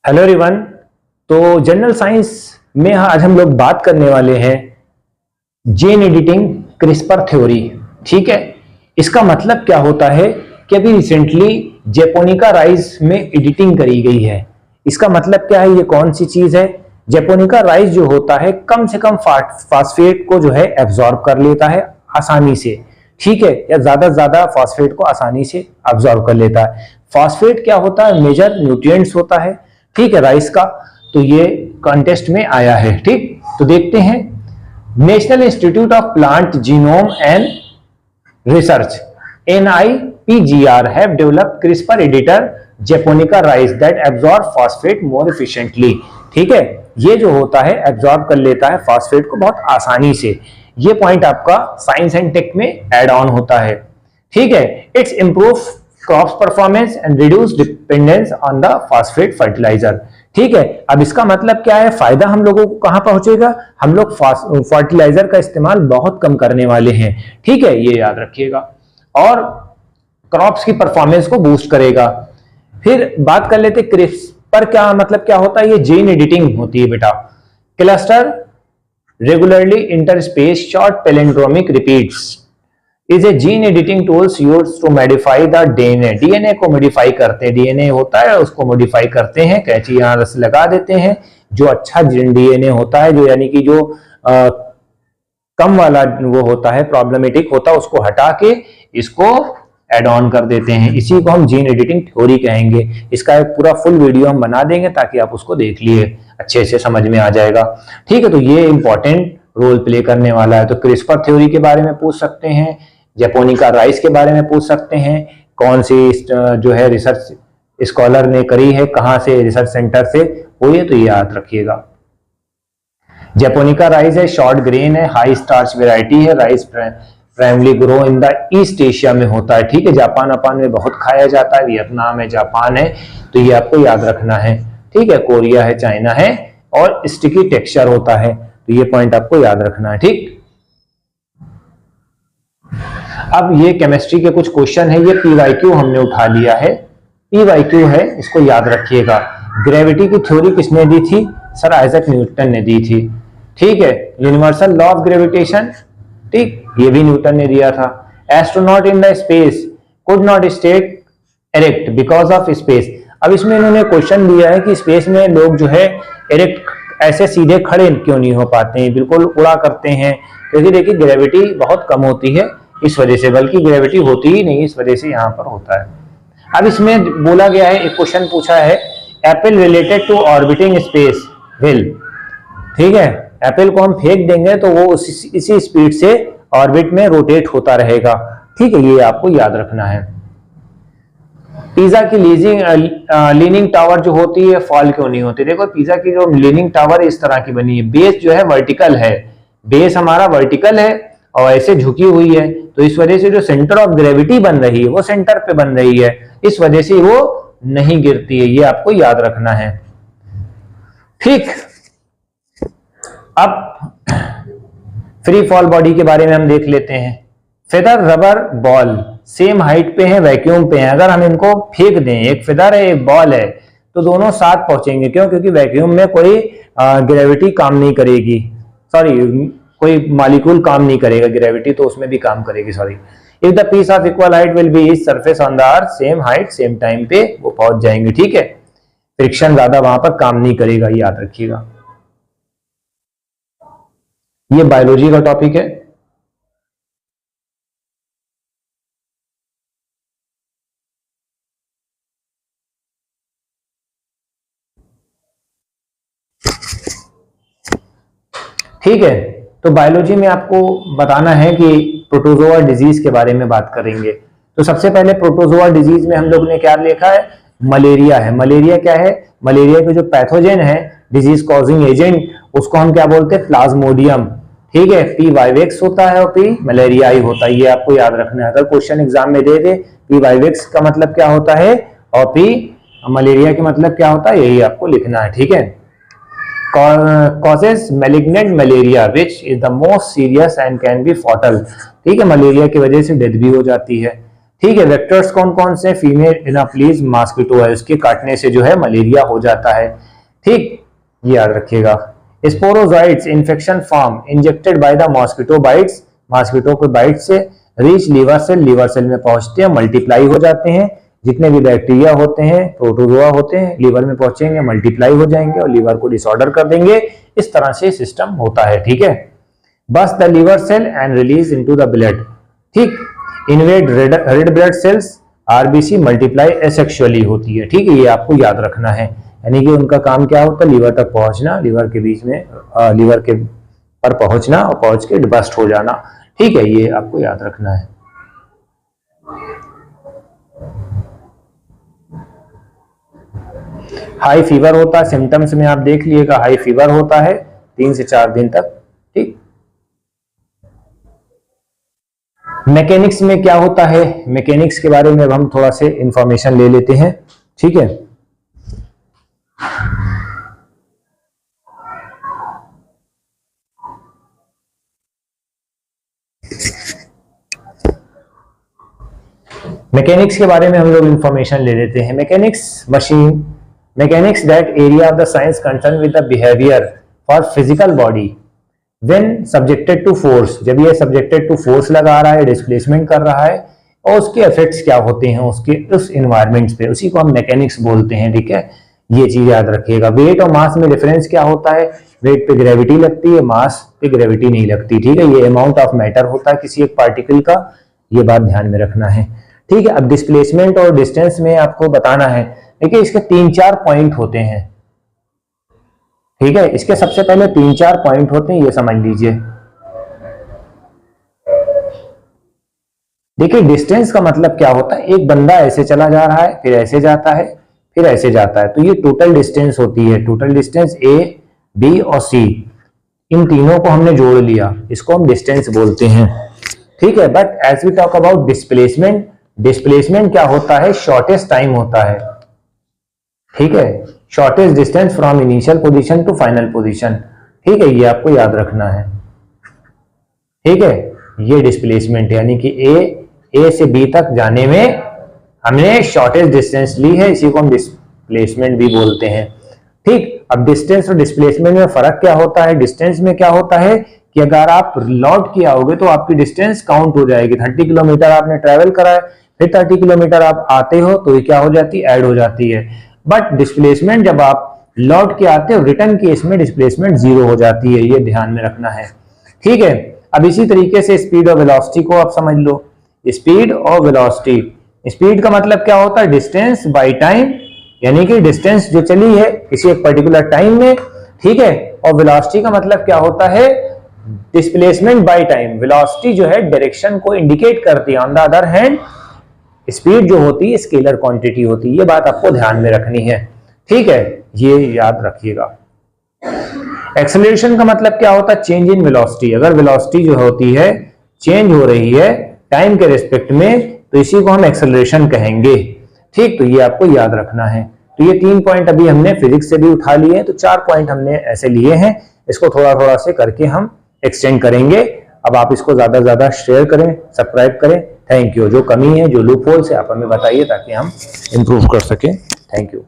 Hello everyone. तो general science में आज हम लोग बात करने वाले हैं जीन एडिटिंग क्रिस्पर थ्योरी। ठीक है, इसका मतलब क्या होता है कि अभी रिसेंटली जेपोनिका राइस में एडिटिंग करी गई है। इसका मतलब क्या है, ये कौन सी चीज है? जेपोनिका राइस जो होता है कम से कम फास्फेट को जो है एब्जॉर्ब कर लेता है आसानी से। ठीक है, या ज्यादा से ज्यादा फास्फेट को आसानी से एब्जॉर्ब कर लेता है। फास्फेट क्या होता है? मेजर न्यूट्रिएंट्स होता है। ठीक है, राइस का। तो ये कॉन्टेस्ट में आया है। ठीक, तो देखते हैं। National Institute of Plant Genome and Research NIPGR have developed CRISPR editor japonica rice that absorb phosphate more efficiently. ठीक है, ये जो होता है एब्जॉर्ब कर लेता है फास्फेट को बहुत आसानी से। ये पॉइंट आपका साइंस एंड टेक में एड ऑन होता है। ठीक है, it's improve crops performance and reduce dependence on the phosphate fertiliser. ठीक है, अब इसका मतलब क्या है? फायदा हम लोगों को कहां पहुंचेगा? हम लोग फर्टिलाइजर का इस्तेमाल बहुत कम करने वाले हैं। ठीक है, ये याद रखिएगा। और क्रॉप्स की परफॉर्मेंस को बूस्ट करेगा। फिर बात कर लेते क्रिस्पर क्या मतलब क्या होता है? ये जीन एडिटिंग होती है बेटा। Cluster regularly interspaced short palindromic repeats is a gene editing tools used to modify the DNA. DNA को मॉडिफाई करते हैं, डीएनए होता है उसको मॉडिफाई करते हैं। कैंची यहां रस लगा देते हैं। जो अच्छा डीएनए होता है, जो यानी कि जो कम वाला वो होता है, प्रॉब्लमेटिक होता है, उसको हटा के इसको एड ऑन कर देते हैं। इसी को हम जीन एडिटिंग थ्योरी कहेंगे। इसका एक पूरा फुल वीडियो हम बना देंगे ताकि आप उसको देख लिए, अच्छे से समझ में आ जाएगा। ठीक है, तो ये इंपॉर्टेंट रोल प्ले करने वाला है। तो क्रिस्पर थ्योरी के बारे में पूछ सकते हैं, जेपोनिका राइस के बारे में पूछ सकते हैं, कौन सी जो है रिसर्च स्कॉलर ने करी है, कहां से, रिसर्च सेंटर से वो, ये तो याद रखिएगा। जेपोनिका राइस है, शॉर्ट ग्रेन है, हाई स्टार्च वेराइटी है। Rice primarily grow in the east Asia में होता है। ठीक है, जापान अपान में बहुत खाया जाता है, वियतनाम है, जापान है, तो ये आपको याद रखना है। ठीक है, कोरिया है, चाइना है, और स्टिकी टेक्सचर होता है, तो ये पॉइंट आपको याद रखना है। ठीक, अब ये केमिस्ट्री के कुछ क्वेश्चन है। ये PYQ हमने उठा लिया है, PYQ है, इसको याद रखिएगा। ग्रेविटी की थ्योरी किसने दी थी? सर आइजैक न्यूटन ने दी थी। ठीक है, यूनिवर्सल लॉ ऑफ ग्रेविटेशन, ठीक, ये भी न्यूटन ने दिया था। Astronaut in the space could not state erect because of space. अब इसमें इन्होंने क्वेश्चन दिया है कि स्पेस में लोग जो है एरेक्ट ऐसे सीधे खड़े क्यों नहीं हो पाते हैं, बिल्कुल उड़ा करते हैं, क्योंकि देखिए ग्रेविटी बहुत कम होती है इस वजह से, बल्कि ग्रेविटी होती ही नहीं, इस वजह से यहां पर होता है। अब इसमें बोला गया है, एक क्वेश्चन पूछा है, apple related to orbiting space wheel. ठीक है, एप्पल को हम फेंक देंगे तो वो इसी स्पीड से ऑर्बिट में रोटेट होता रहेगा। ठीक है, ये आपको याद रखना है। पिज़ा की लीनिंग टावर जो होती है फॉल क्यों नहीं होती? देखो पिज़ा की जो लीनिंग टावर इस तरह की बनी है, बेस जो है वर्टिकल है, बेस हमारा वर्टिकल है और ऐसे झुकी हुई है, तो इस वजह से जो सेंटर ऑफ ग्रेविटी बन रही है वो सेंटर पे बन रही है, इस वजह से वो नहीं गिरती है। ये आपको याद रखना है। ठीक, अब फ्री फॉल बॉडी के बारे में हम देख लेते हैं। Feather rubber ball same height पे है, वैक्यूम पे है। अगर हम इनको फेंक दें, एक फेदर है एक बॉल है, तो दोनों साथ पहुंचेंगे। क्यों? क्योंकि वैक्यूम में कोई ग्रेविटी काम नहीं करेगी, सॉरी कोई मॉलिक्यूल काम नहीं करेगा, ग्रेविटी तो उसमें भी काम करेगी, sorry. If the piece of equal height will be each surface on the earth same height same time पे वो पहुंच जाएंगे। ठीक है, फ्रिक्शन ज्यादा वहां पर काम नहीं करेगा, याद रखिएगा। ये बायोलॉजी का टॉपिक है। ठीक है, तो बायोलॉजी में आपको बताना है कि प्रोटोजोआ डिजीज के बारे में बात करेंगे। तो सबसे पहले प्रोटोजोआ डिजीज में हम लोग ने क्या लिखा है? मलेरिया है। मलेरिया क्या है? मलेरिया के जो पैथोजेन है, डिजीज कॉजिंग एजेंट, उसको हम क्या बोलते हैं? प्लाज्मोडियम। ठीक है, P. वाइवेक्स होता है और P. मलेरियाई होता है, ये आपको याद रखना है। अगर क्वेश्चन एग्जाम में दे दे P. वाइवेक्स का मतलब क्या होता है और P. मलेरिया का मतलब क्या होता है, यही आपको लिखना है। ठीक है, causes malignant malaria which is the most serious and can be fatal। ठीक है, मलेरिया की वजह से डेथ भी हो जाती है। ठीक है, वेक्टर्स कौन कौन से? फीमेल एनाफिलीज मॉस्किटो है, उसके काटने से जो है मलेरिया हो जाता है। ठीक, ये याद रखिएगा। Sporozoites infection form injected by the mosquito bytes, mosquito के बाइट से रीच लीवर सेल में पहुंचते हैं, मल्टीप्लाई हो जाते हैं। जितने भी बैक्टीरिया होते हैं, प्रोटोजोआ होते हैं, लीवर में पहुंचेंगे, मल्टीप्लाई हो जाएंगे और लीवर को डिसऑर्डर कर देंगे। इस तरह से सिस्टम होता है। ठीक है, बस the liver cell and release into the blood. ठीक, invade red blood cells, RBC multiply asexually होती है। ठीक है, ये आपको याद रखना है। यानी कि उनका काम क्या होता है? लीवर तक पहुंचना, लीवर के बीच में लीवर के पर पहुंचना और पहुंच के बस्ट हो जाना। ठीक है, ये आपको याद रखना है। हाई फीवर होता है, सिम्टम्स में आप देख लीजिएगा, हाई फीवर होता है 3 से 4 दिन तक। ठीक, मैकेनिक्स में क्या होता है? मैकेनिक्स के बारे में अब हम थोड़ा से इंफॉर्मेशन ले लेते हैं। ठीक है, मैकेनिक्स के बारे में हम लोग इंफॉर्मेशन ले लेते हैं। Mechanics machine, mechanics that area of the science concern with the behaviour for physical body when subjected to force. जब ये सब्जेक्टेड टू फोर्स लगा रहा है, डिस्प्लेसमेंट कर रहा है, और उसके इफेक्ट्स क्या होते हैं उसके उस इन्वायरमेंट्स पे, उसी को हम मैकेनिक्स बोलते हैं। ठीक है, ये चीज याद रखिएगा। वेट और मास में डिफरेंस क्या होता है? वेट पे ग्रेविटी लगती है, मास पे ग्रेविटी नहीं लगती। ठीक है, ये अमाउंट ऑफ मैटर होता है किसी एक पार्टिकल का, ये बात ध्यान में रखना है। ठीक है, अब डिस्प्लेसमेंट और डिस्टेंस में आपको बताना है। देखिए, इसके 3-4 पॉइंट होते हैं। ठीक है, इसके सबसे पहले 3-4 पॉइंट होते हैं, ये समझ लीजिए। देखिए, डिस्टेंस का मतलब क्या होता है? एक बंदा ऐसे चला जा रहा है, फिर ऐसे जाता है, फिर ऐसे जाता है, तो ये टोटल डिस्टेंस होती है। टोटल डिस्टेंस ए, बी और सी, इन तीनों को हमने जोड़ लिया, इसको हम डिस्टेंस बोलते हैं। ठीक है, but as we talk about displacement, displacement क्या होता है? शॉर्टेस्ट टाइम होता है। ठीक है, shortest distance from initial position to final position. ठीक है, ये आपको याद रखना है। ठीक है, ये डिस्प्लेसमेंट यानी कि ए से बी तक जाने में हमने शॉर्टेस्ट डिस्टेंस ली है, इसी को हम डिस्प्लेसमेंट भी बोलते हैं। ठीक, अब डिस्टेंस और डिस्प्लेसमेंट में फर्क क्या होता है? डिस्टेंस में क्या होता है कि अगर आप लौट के आओगे तो आपकी डिस्टेंस काउंट हो जाएगी। 30 किलोमीटर आपने ट्रेवल करा है, फिर 30 किलोमीटर आप आते हो तो ये क्या हो जाती है? ऐड हो जाती है। बट डिस्प्लेसमेंट जब आप लौट के आते हो, रिटर्न केस में डिस्प्लेसमेंट 0 हो जाती है, ये ध्यान में रखना है। ठीक है, अब इसी तरीके से स्पीड और वेलोसिटी को आप समझ लो। स्पीड और वेलोसिटी, स्पीड का मतलब क्या होता है? डिस्टेंस बाय टाइम, यानी कि डिस्टेंस जो चली है किसी एक पर्टिकुलर टाइम में। ठीक है, और वेलोसिटी का मतलब क्या होता है? Displacement by time. वेलोसिटी जो है डायरेक्शन को इंडिकेट करती है, on the other hand speed जो होती है स्केलर क्वांटिटी होती है। ये बात आपको ध्यान में रखनी है। ठीक है, ये याद रखिएगा। एक्सेलरेशन का मतलब क्या होता है? Change in velocity. अगर वेलोसिटी जो होती है चेंज हो रही है टाइम के रिस्पेक्ट में, तो इसी को हम एक्सेलरेशन कहेंगे। ठीक, तो ये आपको याद रखना है। तो ये 3 पॉइंट अभी हमने फिजिक्स से भी उठा लिए हैं, तो 4 पॉइंट हमने ऐसे लिए हैं। इसको थोड़ा थोड़ा से करके हम एक्सटेंड करेंगे। अब आप इसको ज्यादा से ज्यादा शेयर करें, सब्सक्राइब करें। Thank you. जो कमी है, जो लूप होल्स है, आप हमें बताइए ताकि हम इंप्रूव कर सकें। Thank you.